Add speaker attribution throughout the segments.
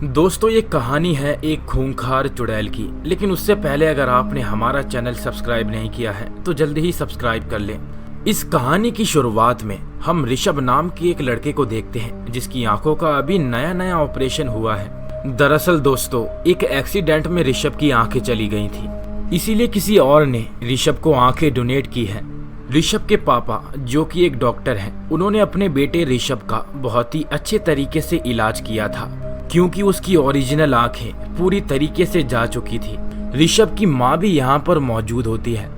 Speaker 1: दोस्तों ये कहानी है एक खूंखार चुड़ैल की। लेकिन उससे पहले अगर आपने हमारा चैनल सब्सक्राइब नहीं किया है तो जल्दी ही सब्सक्राइब कर लें। इस कहानी की शुरुआत में हम ऋषभ नाम के एक लड़के को देखते हैं जिसकी आंखों का अभी नया नया ऑपरेशन हुआ है। दरअसल दोस्तों एक एक्सीडेंट में ऋषभ की आंखें चली गई थी, इसीलिए किसी और ने ऋषभ को आंखें डोनेट की है। ऋषभ के पापा जो कि एक डॉक्टर हैं, उन्होंने अपने बेटे ऋषभ का बहुत ही अच्छे तरीके से इलाज किया था क्योंकि उसकी ओरिजिनल आंखें पूरी तरीके से जा चुकी थी। ऋषभ की माँ भी यहाँ पर मौजूद होती है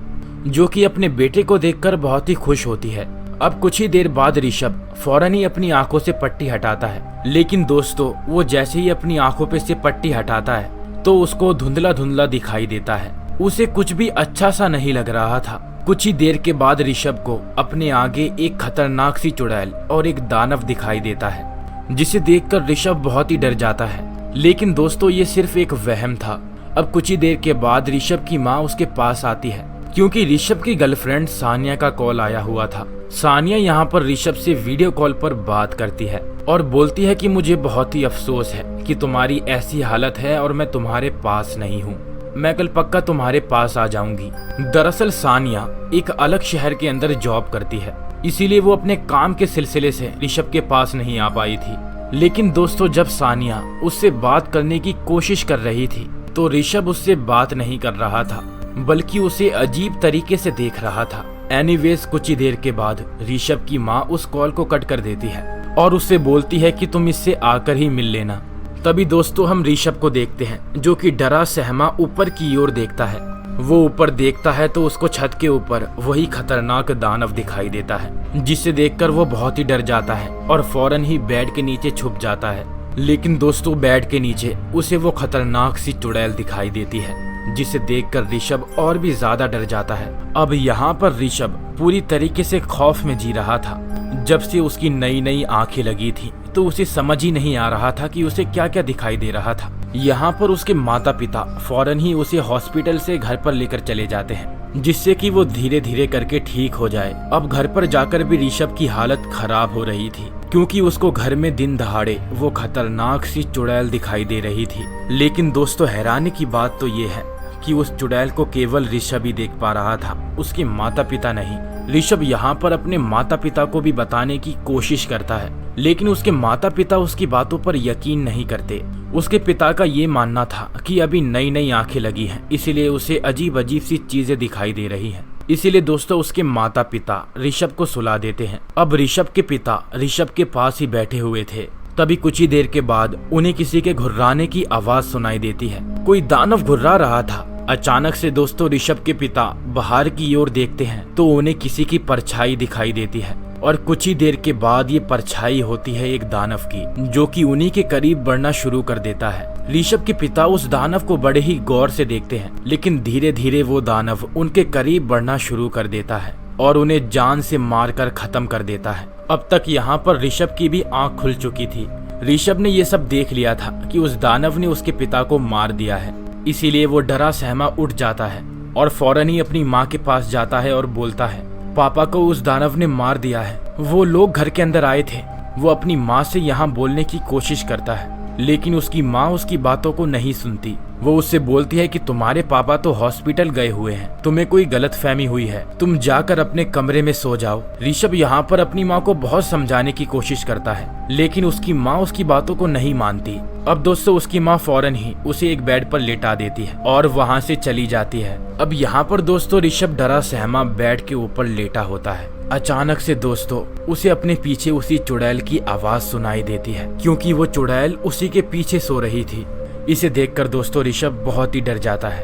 Speaker 1: जो कि अपने बेटे को देखकर बहुत ही खुश होती है। अब कुछ ही देर बाद ऋषभ फौरन ही अपनी आंखों से पट्टी हटाता है, लेकिन दोस्तों वो जैसे ही अपनी आंखों पे से पट्टी हटाता है तो उसको धुंधला धुंधला दिखाई देता है। उसे कुछ भी अच्छा सा नहीं लग रहा था। कुछ ही देर के बाद ऋषभ को अपने आगे एक खतरनाक सी चुड़ैल और एक दानव दिखाई देता है जिसे देखकर ऋषभ बहुत ही डर जाता है। लेकिन दोस्तों ये सिर्फ एक वहम था। अब कुछ ही देर के बाद ऋषभ की माँ उसके पास आती है क्योंकि ऋषभ की गर्लफ्रेंड सानिया का कॉल आया हुआ था। सानिया यहाँ पर ऋषभ से वीडियो कॉल पर बात करती है और बोलती है कि मुझे बहुत ही अफसोस है कि तुम्हारी ऐसी हालत है और मैं तुम्हारे पास नहीं हूँ। मैं कल पक्का तुम्हारे पास आ जाऊंगी। दरअसल सानिया एक अलग शहर के अंदर जॉब करती है, इसीलिए वो अपने काम के सिलसिले से ऋषभ के पास नहीं आ पाई थी। लेकिन दोस्तों जब सानिया उससे बात करने की कोशिश कर रही थी तो ऋषभ उससे बात नहीं कर रहा था बल्कि उसे अजीब तरीके से देख रहा था। एनीवेज कुछ ही देर के बाद ऋषभ की माँ उस कॉल को कट कर देती है और उससे बोलती है कि तुम इससे आकर ही मिल लेना। तभी दोस्तों हम ऋषभ को देखते हैं जो कि डरा सहमा ऊपर की ओर देखता है। वो ऊपर देखता है तो उसको छत के ऊपर वही खतरनाक दानव दिखाई देता है जिसे देखकर वो बहुत ही डर जाता है और फौरन ही बेड के नीचे छुप जाता है। लेकिन दोस्तों बेड के नीचे उसे वो खतरनाक सी चुड़ैल दिखाई देती है जिसे देखकर ऋषभ और भी ज्यादा डर जाता है। अब यहाँ पर ऋषभ पूरी तरीके से खौफ में जी रहा था। जब से उसकी नई नई आंखें लगी थी तो उसे समझ ही नहीं आ रहा था कि उसे क्या क्या दिखाई दे रहा था। यहाँ पर उसके माता पिता फौरन ही उसे हॉस्पिटल से घर पर लेकर चले जाते हैं जिससे कि वो धीरे धीरे करके ठीक हो जाए। अब घर पर जाकर भी ऋषभ की हालत खराब हो रही थी क्योंकि उसको घर में दिन दहाड़े वो खतरनाक सी चुड़ैल दिखाई दे रही थी। लेकिन दोस्तों हैरानी की बात तो ये है कि उस चुड़ैल को केवल ऋषभ ही देख पा रहा था, उसके माता पिता नहीं। ऋषभ यहाँ पर अपने माता पिता को भी बताने की कोशिश करता है लेकिन उसके माता पिता उसकी बातों पर यकीन नहीं करते। उसके पिता का ये मानना था कि अभी नई नई आंखें लगी हैं, इसीलिए उसे अजीब अजीब सी चीजें दिखाई दे रही हैं। इसीलिए दोस्तों उसके माता पिता ऋषभ को सुला देते हैं। अब ऋषभ के पिता ऋषभ के पास ही बैठे हुए थे। तभी कुछ ही देर के बाद उन्हें किसी के घुर्राने की आवाज सुनाई देती है। कोई दानव घुर्रा रहा था। अचानक से दोस्तों ऋषभ के पिता बाहर की ओर देखते हैं तो उन्हें किसी की परछाई दिखाई देती है और कुछ ही देर के बाद ये परछाई होती है एक दानव की जो कि उन्हीं के करीब बढ़ना शुरू कर देता है। ऋषभ के पिता उस दानव को बड़े ही गौर से देखते हैं लेकिन धीरे धीरे वो दानव उनके करीब बढ़ना शुरू कर देता है और उन्हें जान से मारकर खत्म कर देता है। अब तक यहाँ पर ऋषभ की भी आंख खुल चुकी थी। ऋषभ ने ये सब देख लिया था कि उस दानव ने उसके पिता को मार दिया है, इसीलिए वो डरा सहमा उठ जाता है और फौरन ही अपनी माँ के पास जाता है और बोलता है पापा को उस दानव ने मार दिया है। वो लोग घर के अंदर आए थे। वो अपनी माँ से यहाँ बोलने की कोशिश करता है लेकिन उसकी माँ उसकी बातों को नहीं सुनती। वो उससे बोलती है कि तुम्हारे पापा तो हॉस्पिटल गए हुए हैं, तुम्हें कोई गलतफहमी हुई है, तुम जाकर अपने कमरे में सो जाओ। ऋषभ यहाँ पर अपनी माँ को बहुत समझाने की कोशिश करता है लेकिन उसकी माँ उसकी बातों को नहीं मानती। अब दोस्तों उसकी माँ फौरन ही उसे एक बेड पर लेटा देती है और वहाँ से चली जाती है। अब यहाँ पर दोस्तों ऋषभ डरा सहमा बेड के ऊपर लेटा होता है। अचानक से दोस्तों उसे अपने पीछे उसी चुड़ैल की आवाज सुनाई देती है क्योंकि वो चुड़ैल उसी के पीछे सो रही थी। इसे देखकर दोस्तों ऋषभ बहुत ही डर जाता है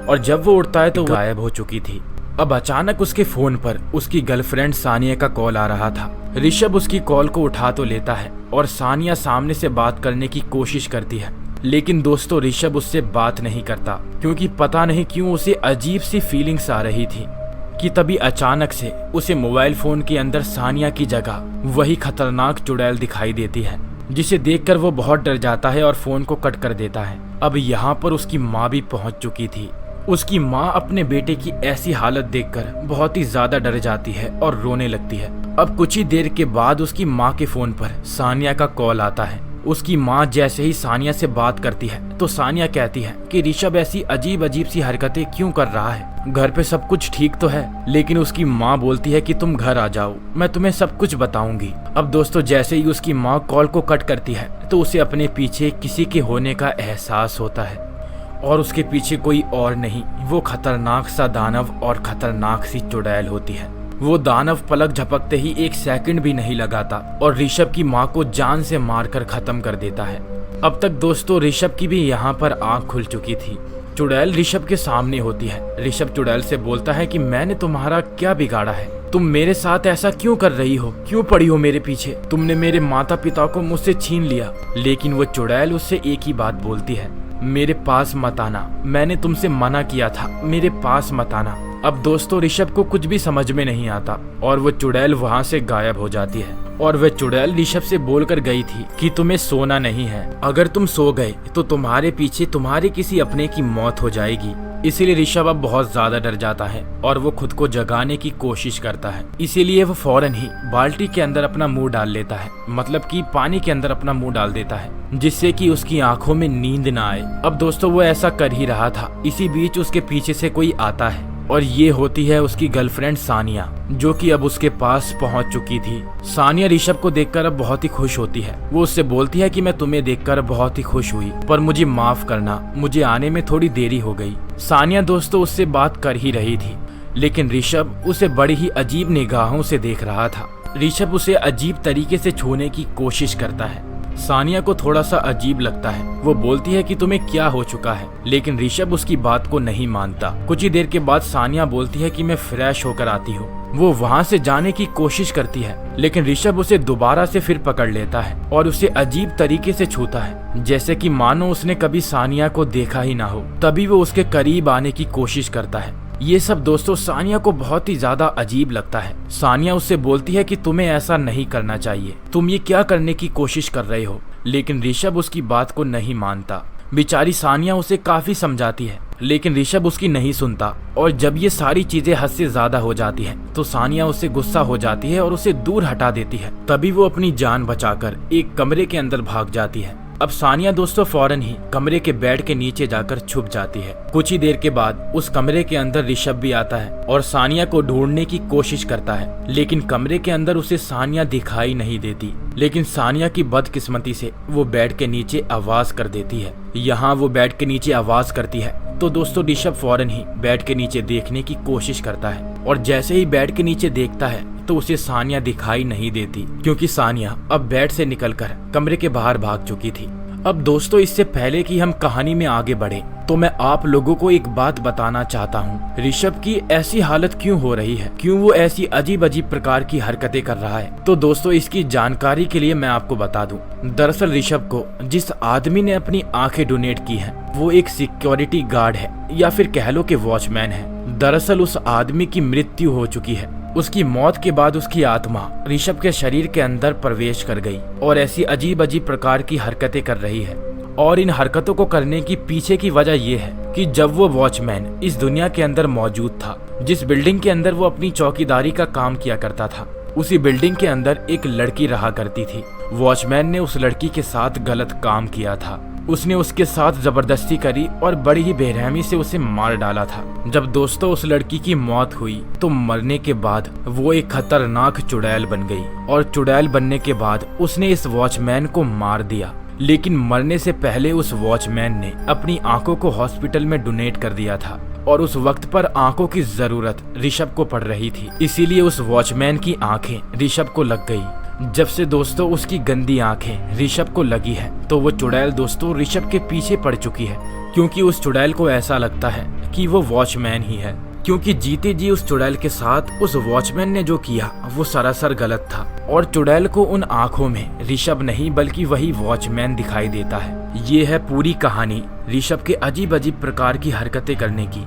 Speaker 1: और जब वो उठता है तो गायब हो चुकी थी। अब अचानक उसके फोन पर उसकी गर्लफ्रेंड सानिया का कॉल आ रहा था। ऋषभ उसकी कॉल को उठा तो लेता है और सानिया सामने से बात करने की कोशिश करती है लेकिन दोस्तों ऋषभ उससे बात नहीं करता क्योंकि पता नहीं क्यों उसे अजीब सी फीलिंग्स आ रही थी। कि तभी अचानक से उसे मोबाइल फोन के अंदर सानिया की जगह वही खतरनाक चुड़ैल दिखाई देती है जिसे देखकर वो बहुत डर जाता है और फोन को कट कर देता है। अब यहाँ पर उसकी माँ भी पहुँच चुकी थी। उसकी माँ अपने बेटे की ऐसी हालत देखकर बहुत ही ज्यादा डर जाती है और रोने लगती है। अब कुछ ही देर के बाद उसकी माँ के फोन पर सानिया का कॉल आता है उसकी माँ जैसे ही सानिया से बात करती है तो सानिया कहती है कि ऋषभ ऐसी अजीब अजीब सी हरकतें क्यों कर रहा है, घर पे सब कुछ ठीक तो है। लेकिन उसकी माँ बोलती है कि तुम घर आ जाओ, मैं तुम्हें सब कुछ बताऊंगी। अब दोस्तों जैसे ही उसकी माँ कॉल को कट करती है तो उसे अपने पीछे किसी के होने का एहसास होता है और उसके पीछे कोई और नहीं, वो खतरनाक सा दानव और खतरनाक सी चुड़ैल होती है। वो दानव पलक झपकते ही 1 सेकंड भी नहीं लगाता और ऋषभ की माँ को जान से मारकर खत्म कर देता है। अब तक दोस्तों ऋषभ की भी यहाँ पर आंख खुल चुकी थी। चुड़ैल ऋषभ के सामने होती है। ऋषभ चुड़ैल से बोलता है कि मैंने तुम्हारा क्या बिगाड़ा है, तुम मेरे साथ ऐसा क्यों कर रही हो, क्यों पड़ी हो मेरे पीछे, तुमने मेरे माता पिता को मुझसे छीन लिया। लेकिन वो चुड़ैल उससे एक ही बात बोलती है, मेरे पास मत आना, मैंने तुमसे मना किया था, मेरे पास मत आना। अब दोस्तों ऋषभ को कुछ भी समझ में नहीं आता और वो चुड़ैल वहाँ से गायब हो जाती है। और वह चुड़ैल ऋषभ से बोलकर गई थी कि तुम्हें सोना नहीं है, अगर तुम सो गए तो तुम्हारे पीछे तुम्हारे किसी अपने की मौत हो जाएगी। इसीलिए ऋषभ अब बहुत ज्यादा डर जाता है और वो खुद को जगाने की कोशिश करता है। इसीलिए वो फौरन ही बाल्टी के अंदर अपना मुंह डाल लेता है, मतलब कि पानी के अंदर अपना मुंह डाल देता है, जिससे कि उसकी आंखों में नींद ना आए। अब दोस्तों वो ऐसा कर ही रहा था, इसी बीच उसके पीछे से कोई आता है और ये होती है उसकी गर्लफ्रेंड सानिया, जो कि अब उसके पास पहुंच चुकी थी। सानिया ऋषभ को देखकर अब बहुत ही खुश होती है। वो उससे बोलती है कि मैं तुम्हें देखकर बहुत ही खुश हुई, पर मुझे माफ करना, मुझे आने में थोड़ी देरी हो गई। सानिया दोस्तों उससे बात कर ही रही थी, लेकिन ऋषभ उसे बड़ी ही अजीब निगाहों से देख रहा था। ऋषभ उसे अजीब तरीके से छूने की कोशिश करता है। सानिया को थोड़ा सा अजीब लगता है। वो बोलती है कि तुम्हें क्या हो चुका है, लेकिन ऋषभ उसकी बात को नहीं मानता। कुछ ही देर के बाद सानिया बोलती है कि मैं फ्रेश होकर आती हूँ। वो वहाँ से जाने की कोशिश करती है, लेकिन ऋषभ उसे दोबारा से फिर पकड़ लेता है और उसे अजीब तरीके से छूता है, जैसे कि मानो उसने कभी सानिया को देखा ही ना हो। तभी वो उसके करीब आने की कोशिश करता है। ये सब दोस्तों सानिया को बहुत ही ज्यादा अजीब लगता है। सानिया उससे बोलती है कि तुम्हें ऐसा नहीं करना चाहिए, तुम ये क्या करने की कोशिश कर रहे हो। लेकिन ऋषभ उसकी बात को नहीं मानता। बेचारी सानिया उसे काफी समझाती है, लेकिन ऋषभ उसकी नहीं सुनता। और जब ये सारी चीजें हद से ज्यादा हो जाती है तो सानिया उससे गुस्सा हो जाती है और उसे दूर हटा देती है। तभी वो अपनी जान बचाकर एक कमरे के अंदर भाग जाती है। अब सानिया दोस्तों फौरन ही कमरे के बेड के नीचे जाकर छुप जाती है। कुछ ही देर के बाद उस कमरे के अंदर ऋषभ भी आता है और सानिया को ढूंढने की कोशिश करता है, लेकिन कमरे के अंदर उसे सानिया दिखाई नहीं देती। लेकिन सानिया की बदकिस्मती से वो बेड के नीचे आवाज कर देती है। यहाँ वो बेड के नीचे आवाज करती है तो दोस्तों ऋषभ फौरन ही बेड के नीचे देखने की कोशिश करता है और जैसे ही बेड के नीचे देखता है तो उसे सानिया दिखाई नहीं देती, क्योंकि सानिया अब बेड से निकलकर कमरे के बाहर भाग चुकी थी। अब दोस्तों इससे पहले कि हम कहानी में आगे बढ़े तो मैं आप लोगों को एक बात बताना चाहता हूँ। ऋषभ की ऐसी हालत क्यों हो रही है, क्यों वो ऐसी अजीब अजीब प्रकार की हरकतें कर रहा है, तो दोस्तों इसकी जानकारी के लिए मैं आपको बता दूं। दरअसल ऋषभ को जिस आदमी ने अपनी आंखें डोनेट की हैं, वो एक सिक्योरिटी गार्ड है या फिर कह लो कि वॉचमैन है। दरअसल उस आदमी की मृत्यु हो चुकी है। उसकी मौत के बाद उसकी आत्मा ऋषभ के शरीर के अंदर प्रवेश कर गई और ऐसी अजीब अजीब प्रकार की हरकतें कर रही है। और इन हरकतों को करने की पीछे की वजह यह है कि जब वो वॉचमैन इस दुनिया के अंदर मौजूद था, जिस बिल्डिंग के अंदर वो अपनी चौकीदारी का काम किया करता था, उसी बिल्डिंग के अंदर एक लड़की रहा करती थी। वॉचमैन ने उस लड़की के साथ गलत काम किया था। उसने उसके साथ जबरदस्ती करी और बड़ी ही बेरहमी से उसे मार डाला था। जब दोस्तों उस लड़की की मौत हुई तो मरने के बाद वो एक खतरनाक चुड़ैल बन गई और चुड़ैल बनने के बाद उसने इस वॉचमैन को मार दिया। लेकिन मरने से पहले उस वॉचमैन ने अपनी आंखों को हॉस्पिटल में डोनेट कर दिया था और उस वक्त पर आंखों की जरूरत ऋषभ को पड़ रही थी, इसीलिए उस वॉचमैन की आंखें ऋषभ को लग गई। जब से दोस्तों उसकी गंदी आंखें ऋषभ को लगी है तो वो चुड़ैल दोस्तों ऋषभ के पीछे पड़ चुकी है, क्योंकि उस चुड़ैल को ऐसा लगता है कि वो वॉचमैन ही है। क्योंकि जीते जी उस चुड़ैल के साथ उस वॉचमैन ने जो किया वो सरासर गलत था और चुड़ैल को उन आंखों में ऋषभ नहीं बल्कि वही वॉचमैन दिखाई देता है। ये है पूरी कहानी ऋषभ के अजीब अजीब प्रकार की हरकतें करने की।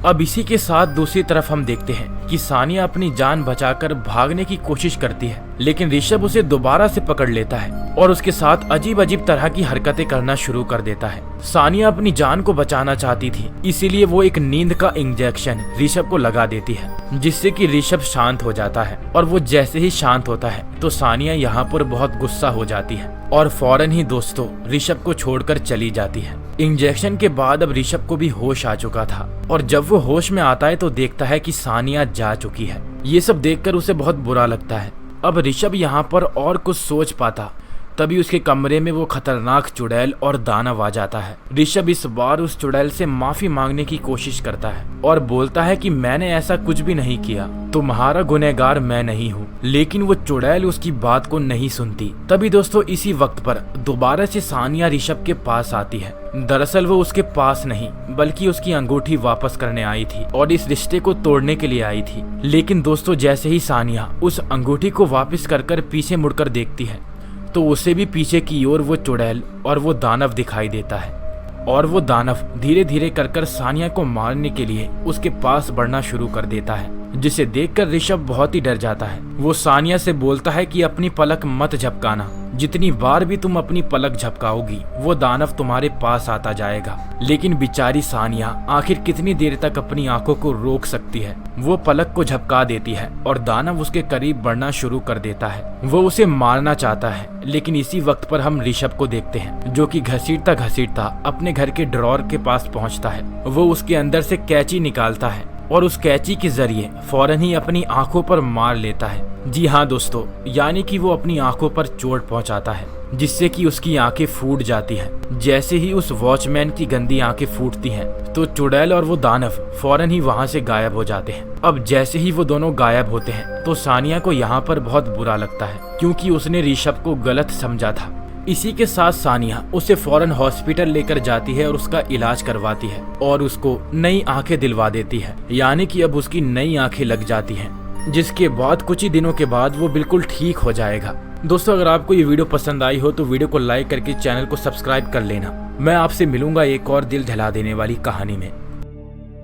Speaker 1: अब इसी के साथ दूसरी तरफ हम देखते हैं कि सानिया अपनी जान बचाकर भागने की कोशिश करती है, लेकिन ऋषभ उसे दोबारा से पकड़ लेता है और उसके साथ अजीब अजीब तरह की हरकतें करना शुरू कर देता है। सानिया अपनी जान को बचाना चाहती थी, इसीलिए वो एक नींद का इंजेक्शन ऋषभ को लगा देती है, जिससे कि ऋषभ शांत हो जाता है। और वो जैसे ही शांत होता है तो सानिया यहाँ पर बहुत गुस्सा हो जाती है और फौरन ही दोस्तों ऋषभ को छोड़कर चली जाती है। इंजेक्शन के बाद अब ऋषभ को भी होश आ चुका था और जब वो होश में आता है तो देखता है कि सानिया जा चुकी है। ये सब देखकर उसे बहुत बुरा लगता है। अब ऋषभ यहाँ पर और कुछ सोच पाता तभी उसके कमरे में वो खतरनाक चुड़ैल और दानव आ जाता है। ऋषभ इस बार उस चुड़ैल से माफी मांगने की कोशिश करता है और बोलता है कि मैंने ऐसा कुछ भी नहीं किया, तुम्हारा गुनहगार मैं नहीं हूँ। लेकिन वो चुड़ैल उसकी बात को नहीं सुनती। तभी दोस्तों इसी वक्त पर दोबारा से सानिया ऋषभ के पास आती है। दरअसल वो उसके पास नहीं बल्कि उसकी अंगूठी वापस करने आई थी और इस रिश्ते को तोड़ने के लिए आई थी। लेकिन दोस्तों जैसे ही सानिया उस अंगूठी को वापस कर पीछे मुड़कर देखती है तो उसे भी पीछे की ओर वो चुड़ैल और वो दानव दिखाई देता है और वो दानव धीरे धीरे कर सानिया को मारने के लिए उसके पास बढ़ना शुरू कर देता है, जिसे देखकर ऋषभ बहुत ही डर जाता है। वो सानिया से बोलता है कि अपनी पलक मत झपकाना, जितनी बार भी तुम अपनी पलक झपकाओगी वो दानव तुम्हारे पास आता जाएगा। लेकिन बेचारी सानिया आखिर कितनी देर तक अपनी आंखों को रोक सकती है। वो पलक को झपका देती है और दानव उसके करीब बढ़ना शुरू कर देता है। वो उसे मारना चाहता है, लेकिन इसी वक्त पर हम ऋषभ को देखते हैं जो कि घसीटता घसीटता अपने घर के ड्रॉर के पास पहुंचता है। वो उसके अंदर से कैंची निकालता है और उस कैंची के जरिए फौरन ही अपनी आंखों पर मार लेता है। जी हाँ दोस्तों, यानी कि वो अपनी आंखों पर चोट पहुंचाता है, जिससे कि उसकी आंखें फूट जाती हैं। जैसे ही उस वॉचमैन की गंदी आंखें फूटती हैं तो चुड़ैल और वो दानव फौरन ही वहां से गायब हो जाते हैं। अब जैसे ही वो दोनों गायब होते हैं तो सानिया को यहाँ पर बहुत बुरा लगता है, क्योंकि उसने ऋषभ को गलत समझा था। इसी के साथ सानिया उसे फौरन हॉस्पिटल लेकर जाती है और उसका इलाज करवाती है और उसको नई आंखें दिलवा देती है, यानी कि अब उसकी नई आंखें लग जाती हैं, जिसके बाद कुछ ही दिनों के बाद वो बिल्कुल ठीक हो जाएगा। दोस्तों अगर आपको ये वीडियो पसंद आई हो तो वीडियो को लाइक करके चैनल को सब्सक्राइब कर लेना। मैं आपसे मिलूंगा एक और दिल दहला देने वाली कहानी में।